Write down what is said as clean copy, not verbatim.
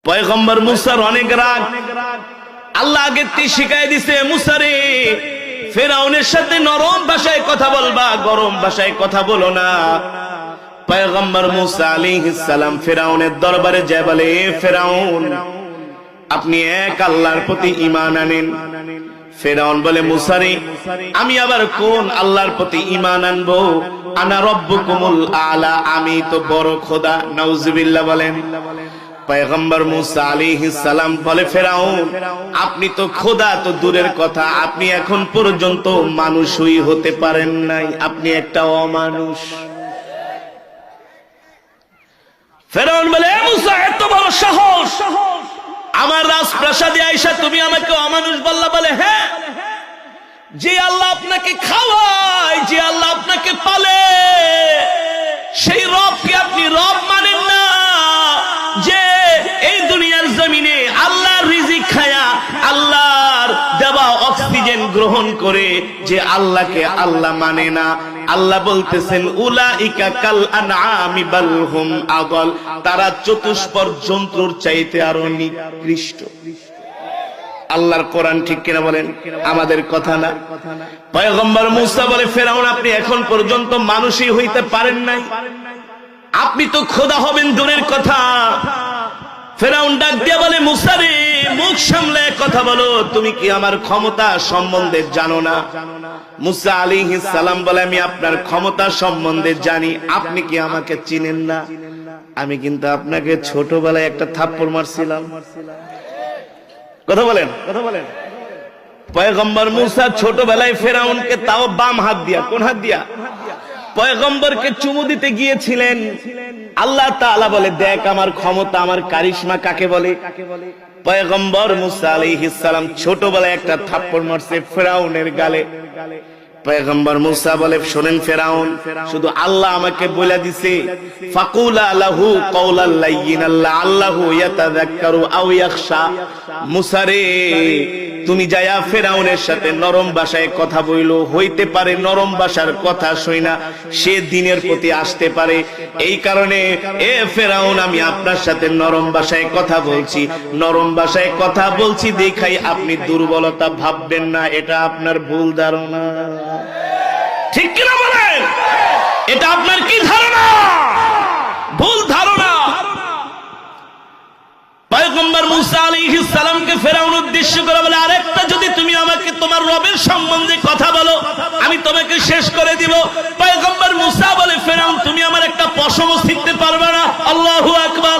পয়গম্বর মুসার অনেক রাগ। আল্লাহ আগের থেকে শিখাই দিছে, মুসা রে ফেরাউনের সাথে নরম ভাষায় কথা বলবা, গরম ভাষায় কথা বলো না। পয়গম্বর মুসা আলাইহিস সালাম ফেরাউনের দরবারে যায় বলে, ফেরাউন আপনি এক আল্লাহর প্রতি ঈমান আনেন। ফেরাউন বলে, মুসা রে আমি আবার কোন আল্লাহর প্রতি ঈমান আনবো? আনা রব্বুকুমুল আলা, আমি তো বড় খোদা। নাউজুবিল্লাহ বলেন। পয়গম্বর মুসা আলাইহিস সালাম বলে, ফেরাউন আপনি তো খোদা তো দূরের কথা, আপনি এখন পর্যন্ত মানুষই হতে পারেন নাই, আপনি একটা অমানুষ। ফেরাউন বলে, মুসা এত বড় সাহস, আমার রাজপ্রাসাদে আইসা তুমি আমাকে অমানুষ বললা? বলে, হ্যাঁ, যে আল্লাহ আপনাকে খাওয়ায়, যে আল্লাহ আপনাকে পালে, সেই রবকে আপনি রব মানেন না? যে এই দুনিয়ার জমিনে আল্লাহর রিজিক খায়া, আল্লাহর দেওয়া অক্সিজেন গ্রহণ করে যে আল্লাহকে আল্লাহ মানে না। আল্লাহ বলতেছেন, উলাইকা কাল আনআমি বাল হুম আদাল, তারা চতুষ্পদ জন্তুর চাইতে আরো নিকৃষ্ট। আল্লাহর কোরআন ঠিক কিনা বলেন? আমাদের কথা না। পয়গম্বর মুসা বলে, ফেরাউন আপনি এখন পর্যন্ত মানুষই হইতে পারেন নাই, আপনি তো খোদা হবেন দূরের কথা। ফেরাউন ডাক দিয়া বলে, মুসা রে মুখ সামলে কথা বলো, তুমি কি আমার ক্ষমতা সম্বন্ধে জানো না? মুসা আলাইহিস সালাম বলে, আমি আপনার ক্ষমতা সম্বন্ধে জানি, আপনি কি আমাকে চিনেন না? আমি কিন্তু আপনাকে ছোটবেলায় একটা থাপ্পড় মারছিলাম। কথা বলেন, কথা বলেন। পয়গম্বর মুসা ছোটবেলায় ফেরাউনকে, তাও বাম হাত দিয়া, কোন হাত দিয়া? পয়গম্বরকে চুমু দিতে গিয়েছিলেন। আল্লাহ তাআলা বলে, দেখ আমার ক্ষমতা, আমার কারিশমা কাকে বলে। পয়গম্বর মুসা আলাইহিস সালাম ছোটবেলায় একটা থাপ্পড় মারছে ফেরাউনের গালে। পয়গম্বর মুসা বলে, শোনেন ফেরাউন, শুধু আল্লাহ আমাকে বলে দিছে, ফাকুলা লাহু কাওলাল লাইয়িনাল লাআল্লাহু ইয়াতাযাক্কারু আও ইয়াখশা। মুসা রে তুমি যায়া ফেরাউনের সাথে নরম ভাষায় কথা বইলো, হইতে পারে নরম ভাষার কথা শুইনা সে দিনের প্রতি আসতে পারে। এই কারণে এ ফেরাউন আমি আপনার সাথে নরম ভাষায় কথা বলছি, নরম ভাষায় কথা বলছি দেখাই আপনি দুর্বলতা ভাববেন না, এটা আপনার ভুল ধারণা। ঠিক কিনা বলেন? এটা আপনার কি ধারণা? ভুল ধারণা। পয়গম্বর মুসা আলাইহিস সালামকে ফেরাউন উদ্দেশ্য করে বলে, আরেকটা যদি তুমি আমাকে তোমার রবের সম্বন্ধে কথা বলো, আমি তোমাকে শেষ করে দিব। পয়গম্বর মুসা বলে, ফেরাউন তুমি আমার একটা পশমও ছিঁড়তে পারবে না। আল্লাহু আকবার।